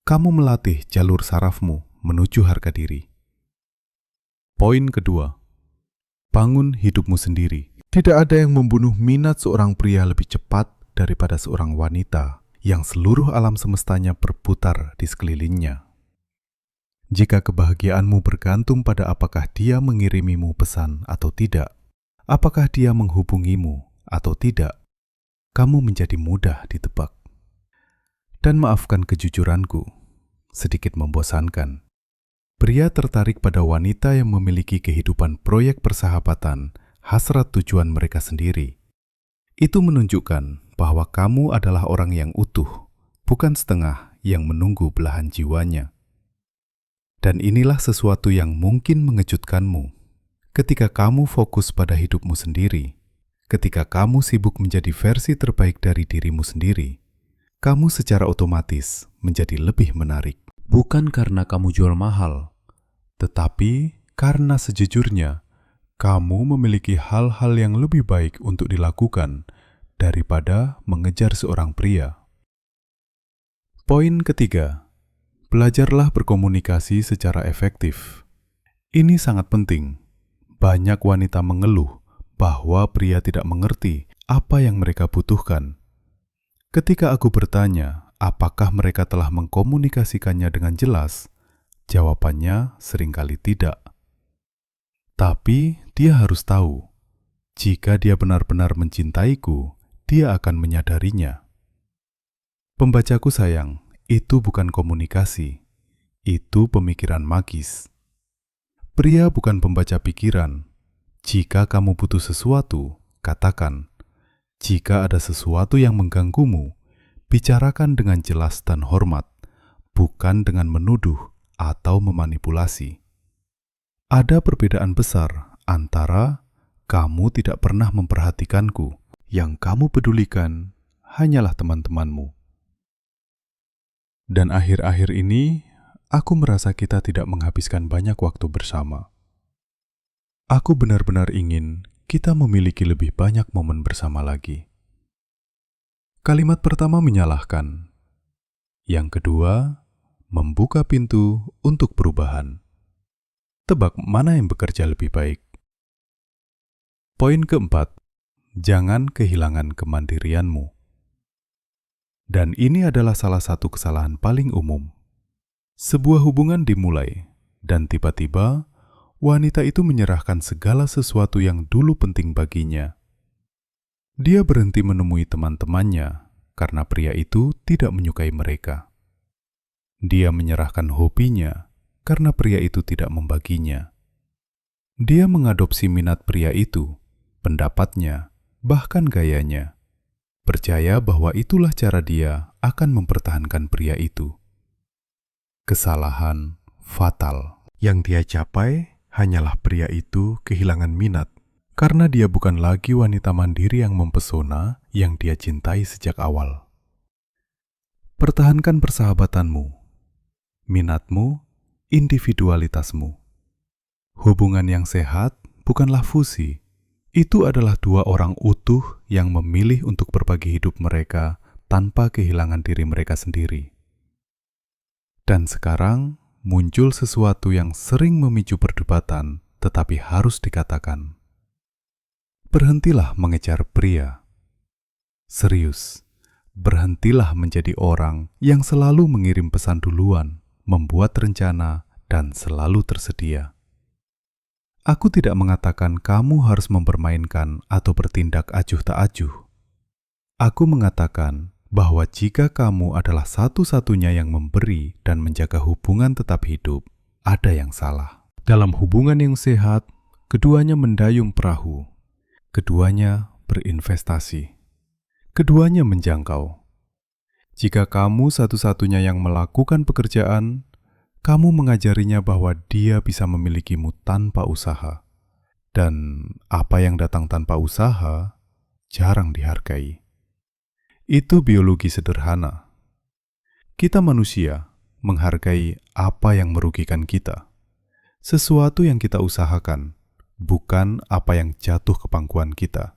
kamu melatih jalur sarafmu menuju harga diri. Poin kedua, bangun hidupmu sendiri. Tidak ada yang membunuh minat seorang pria lebih cepat daripada seorang wanita yang seluruh alam semestanya berputar di sekelilingnya. Jika kebahagiaanmu bergantung pada apakah dia mengirimimu pesan atau tidak, apakah dia menghubungimu atau tidak, kamu menjadi mudah ditebak. Dan maafkan kejujuranku, sedikit membosankan. Pria tertarik pada wanita yang memiliki kehidupan proyek persahabatan, hasrat tujuan mereka sendiri. Itu menunjukkan bahwa kamu adalah orang yang utuh, bukan setengah yang menunggu belahan jiwanya. Dan inilah sesuatu yang mungkin mengejutkanmu. Ketika kamu fokus pada hidupmu sendiri, ketika kamu sibuk menjadi versi terbaik dari dirimu sendiri, kamu secara otomatis menjadi lebih menarik. Bukan karena kamu jual mahal, tetapi karena sejujurnya, kamu memiliki hal-hal yang lebih baik untuk dilakukan daripada mengejar seorang pria. Poin ketiga, belajarlah berkomunikasi secara efektif. Ini sangat penting. Banyak wanita mengeluh bahwa pria tidak mengerti apa yang mereka butuhkan. Ketika aku bertanya, apakah mereka telah mengkomunikasikannya dengan jelas? Jawabannya seringkali tidak. Tapi dia harus tahu, jika dia benar-benar mencintaiku, dia akan menyadarinya. Pembacaku sayang, itu bukan komunikasi. Itu pemikiran magis. Pria bukan pembaca pikiran. Jika kamu butuh sesuatu, katakan. Jika ada sesuatu yang mengganggumu, bicarakan dengan jelas dan hormat, bukan dengan menuduh atau memanipulasi. Ada perbedaan besar antara kamu tidak pernah memperhatikanku, yang kamu pedulikan hanyalah teman-temanmu. Dan akhir-akhir ini, aku merasa kita tidak menghabiskan banyak waktu bersama. Aku benar-benar ingin kita memiliki lebih banyak momen bersama lagi. Kalimat pertama menyalahkan. Yang kedua, membuka pintu untuk perubahan. Tebak mana yang bekerja lebih baik? Poin keempat, jangan kehilangan kemandirianmu. Dan ini adalah salah satu kesalahan paling umum. Sebuah hubungan dimulai, dan tiba-tiba wanita itu menyerahkan segala sesuatu yang dulu penting baginya. Dia berhenti menemui teman-temannya karena pria itu tidak menyukai mereka. Dia menyerahkan hobinya karena pria itu tidak membaginya. Dia mengadopsi minat pria itu, pendapatnya, bahkan gayanya. Percaya bahwa itulah cara dia akan mempertahankan pria itu. Kesalahan fatal. Yang dia capai hanyalah pria itu kehilangan minat, karena dia bukan lagi wanita mandiri yang mempesona yang dia cintai sejak awal. Pertahankan persahabatanmu, minatmu, individualitasmu. Hubungan yang sehat bukanlah fusi. Itu adalah dua orang utuh yang memilih untuk berbagi hidup mereka tanpa kehilangan diri mereka sendiri. Dan sekarang muncul sesuatu yang sering memicu perdebatan, tetapi harus dikatakan. Berhentilah mengejar pria. Serius, berhentilah menjadi orang yang selalu mengirim pesan duluan, membuat rencana, dan selalu tersedia. Aku tidak mengatakan kamu harus mempermainkan atau bertindak acuh tak acuh. Aku mengatakan bahwa jika kamu adalah satu-satunya yang memberi dan menjaga hubungan tetap hidup, ada yang salah. Dalam hubungan yang sehat, keduanya mendayung perahu. Keduanya berinvestasi. Keduanya menjangkau. Jika kamu satu-satunya yang melakukan pekerjaan, kamu mengajarinya bahwa dia bisa memilikimu tanpa usaha. Dan apa yang datang tanpa usaha, jarang dihargai. Itu biologi sederhana. Kita manusia menghargai apa yang merugikan kita. Sesuatu yang kita usahakan, bukan apa yang jatuh ke pangkuan kita.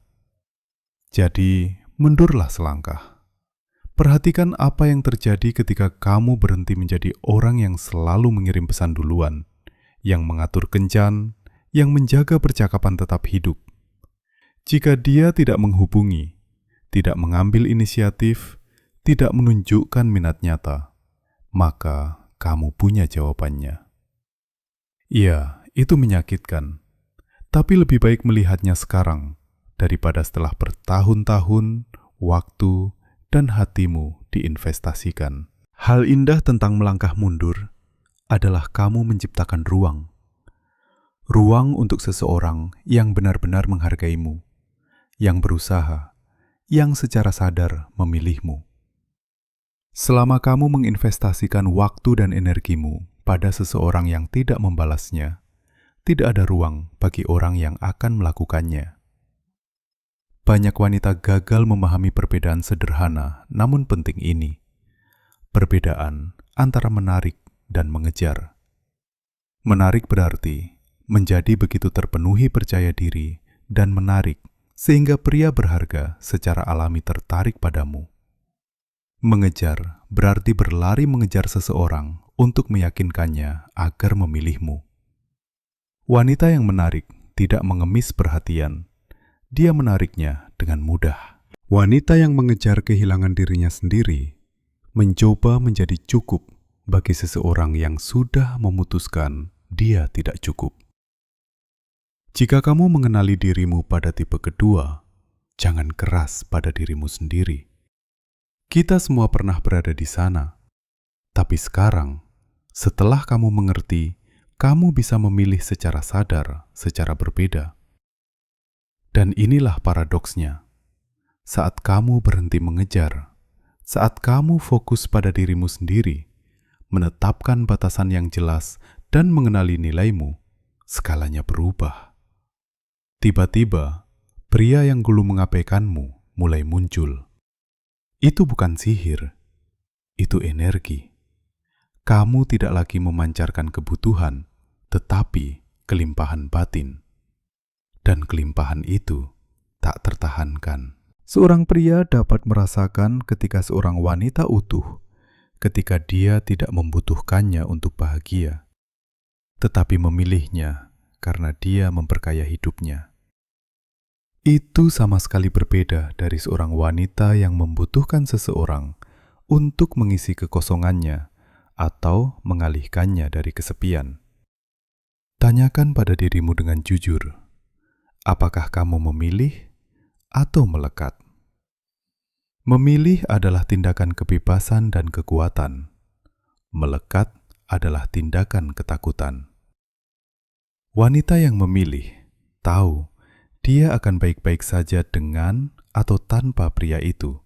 Jadi, mundurlah selangkah. Perhatikan apa yang terjadi ketika kamu berhenti menjadi orang yang selalu mengirim pesan duluan, yang mengatur kencan, yang menjaga percakapan tetap hidup. Jika dia tidak menghubungi, tidak mengambil inisiatif, tidak menunjukkan minat nyata, maka kamu punya jawabannya. Iya, itu menyakitkan, tapi lebih baik melihatnya sekarang daripada setelah bertahun-tahun waktu dan hatimu diinvestasikan. Hal indah tentang melangkah mundur adalah kamu menciptakan ruang. Ruang untuk seseorang yang benar-benar menghargaimu, yang berusaha, yang secara sadar memilihmu. Selama kamu menginvestasikan waktu dan energimu pada seseorang yang tidak membalasnya, tidak ada ruang bagi orang yang akan melakukannya. Banyak wanita gagal memahami perbedaan sederhana namun penting ini. Perbedaan antara menarik dan mengejar. Menarik berarti menjadi begitu terpenuhi percaya diri dan menarik sehingga pria berharga secara alami tertarik padamu. Mengejar berarti berlari mengejar seseorang untuk meyakinkannya agar memilihmu. Wanita yang menarik tidak mengemis perhatian. Dia menariknya dengan mudah. Wanita yang mengejar kehilangan dirinya sendiri mencoba menjadi cukup bagi seseorang yang sudah memutuskan dia tidak cukup. Jika kamu mengenali dirimu pada tipe kedua, jangan keras pada dirimu sendiri. Kita semua pernah berada di sana, tapi sekarang Setelah kamu mengerti, kamu bisa memilih secara sadar, secara berbeda. Dan inilah paradoksnya. Saat kamu berhenti mengejar, saat kamu fokus pada dirimu sendiri, menetapkan batasan yang jelas dan mengenali nilaimu, skalanya berubah. Tiba-tiba, pria yang dulu mengabaikanmu mulai muncul. Itu bukan sihir, itu energi. Kamu tidak lagi memancarkan kebutuhan, tetapi kelimpahan batin. Dan kelimpahan itu tak tertahankan. Seorang pria dapat merasakan ketika seorang wanita utuh, ketika dia tidak membutuhkannya untuk bahagia, tetapi memilihnya karena dia memperkaya hidupnya. Itu sama sekali berbeda dari seorang wanita yang membutuhkan seseorang untuk mengisi kekosongannya atau mengalihkannya dari kesepian. Tanyakan pada dirimu dengan jujur, apakah kamu memilih atau melekat? Memilih adalah tindakan kebebasan dan kekuatan. Melekat adalah tindakan ketakutan. Wanita yang memilih tahu dia akan baik-baik saja dengan atau tanpa pria itu.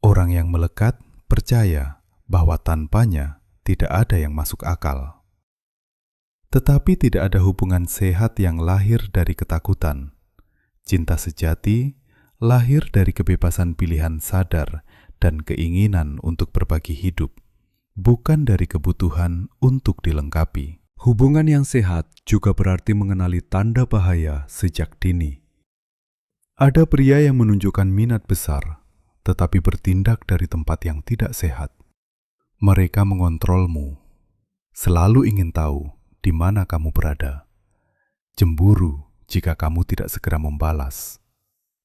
Orang yang melekat percaya bahwa tanpanya tidak ada yang masuk akal. Tetapi tidak ada hubungan sehat yang lahir dari ketakutan. Cinta sejati lahir dari kebebasan pilihan sadar dan keinginan untuk berbagi hidup, bukan dari kebutuhan untuk dilengkapi. Hubungan yang sehat juga berarti mengenali tanda bahaya sejak dini. Ada pria yang menunjukkan minat besar, tetapi bertindak dari tempat yang tidak sehat. Mereka mengontrolmu, selalu ingin tahu di mana kamu berada, cemburu jika kamu tidak segera membalas,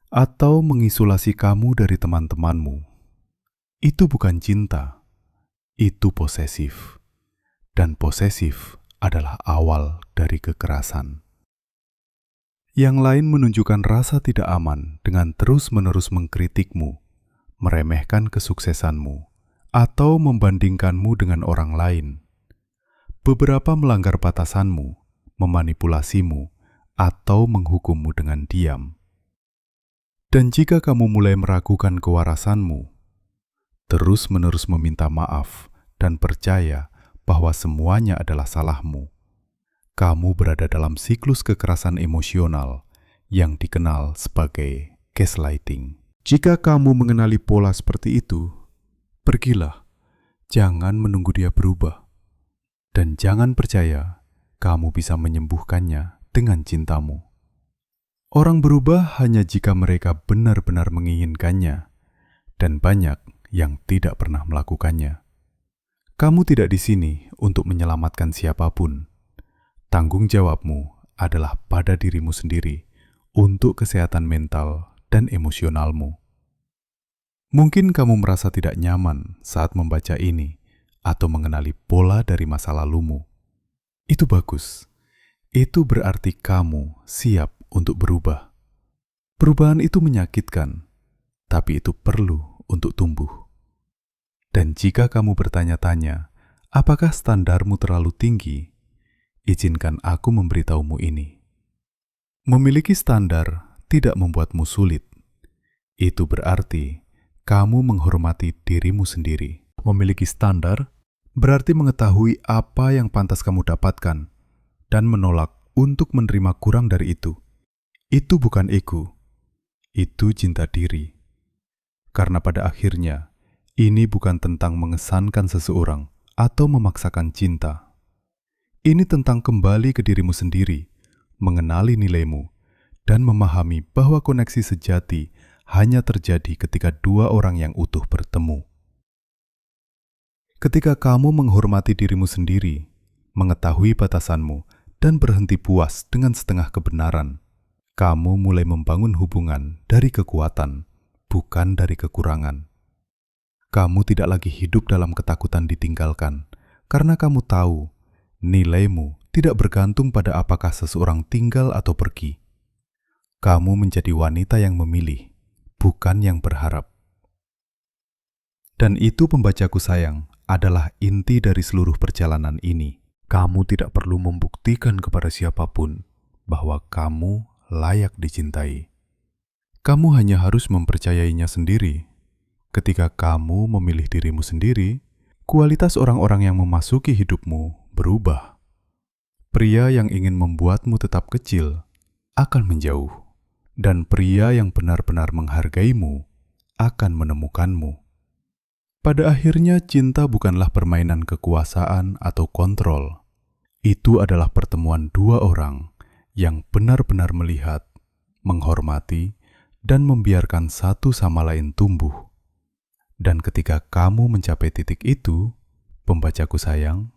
atau mengisolasi kamu dari teman-temanmu. Itu bukan cinta, itu posesif. Dan posesif adalah awal dari kekerasan. Yang lain menunjukkan rasa tidak aman dengan terus-menerus mengkritikmu, meremehkan kesuksesanmu, atau membandingkanmu dengan orang lain. Beberapa melanggar batasanmu, memanipulasimu, atau menghukummu dengan diam. Dan jika kamu mulai meragukan kewarasanmu, terus-menerus meminta maaf dan percaya bahwa semuanya adalah salahmu, kamu berada dalam siklus kekerasan emosional yang dikenal sebagai gaslighting. Jika kamu mengenali pola seperti itu, pergilah, jangan menunggu dia berubah. Dan jangan percaya kamu bisa menyembuhkannya dengan cintamu. Orang berubah hanya jika mereka benar-benar menginginkannya, dan banyak yang tidak pernah melakukannya. Kamu tidak di sini untuk menyelamatkan siapapun. Tanggung jawabmu adalah pada dirimu sendiri untuk kesehatan mental dan emosionalmu. Mungkin kamu merasa tidak nyaman saat membaca ini atau mengenali pola dari masa lalumu. Itu bagus. Itu berarti kamu siap untuk berubah. Perubahan itu menyakitkan, tapi itu perlu untuk tumbuh. Dan jika kamu bertanya-tanya, apakah standarmu terlalu tinggi? Izinkan aku memberitahumu ini. Memiliki standar tidak membuatmu sulit. Itu berarti kamu menghormati dirimu sendiri. Memiliki standar berarti mengetahui apa yang pantas kamu dapatkan dan menolak untuk menerima kurang dari itu. Itu bukan ego, itu cinta diri. Karena pada akhirnya, ini bukan tentang mengesankan seseorang atau memaksakan cinta. Ini tentang kembali ke dirimu sendiri, mengenali nilaimu, dan memahami bahwa koneksi sejati hanya terjadi ketika dua orang yang utuh bertemu. Ketika kamu menghormati dirimu sendiri, mengetahui batasanmu, dan berhenti puas dengan setengah kebenaran, kamu mulai membangun hubungan dari kekuatan, bukan dari kekurangan. Kamu tidak lagi hidup dalam ketakutan ditinggalkan, karena kamu tahu nilaimu tidak bergantung pada apakah seseorang tinggal atau pergi. Kamu menjadi wanita yang memilih, bukan yang berharap. Dan itu pembacaku sayang, adalah inti dari seluruh perjalanan ini. Kamu tidak perlu membuktikan kepada siapapun bahwa kamu layak dicintai. Kamu hanya harus mempercayainya sendiri. Ketika kamu memilih dirimu sendiri, kualitas orang-orang yang memasuki hidupmu berubah. Pria yang ingin membuatmu tetap kecil akan menjauh, dan pria yang benar-benar menghargaimu akan menemukanmu. Pada akhirnya, cinta bukanlah permainan kekuasaan atau kontrol. Itu adalah pertemuan dua orang yang benar-benar melihat, menghormati, dan membiarkan satu sama lain tumbuh. Dan ketika kamu mencapai titik itu, pembacaku sayang,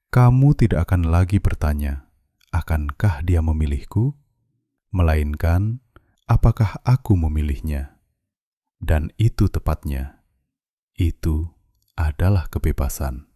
kamu tidak akan lagi bertanya, akankah dia memilihku? Melainkan, apakah aku memilihnya? Dan itu tepatnya. Itu adalah kebebasan.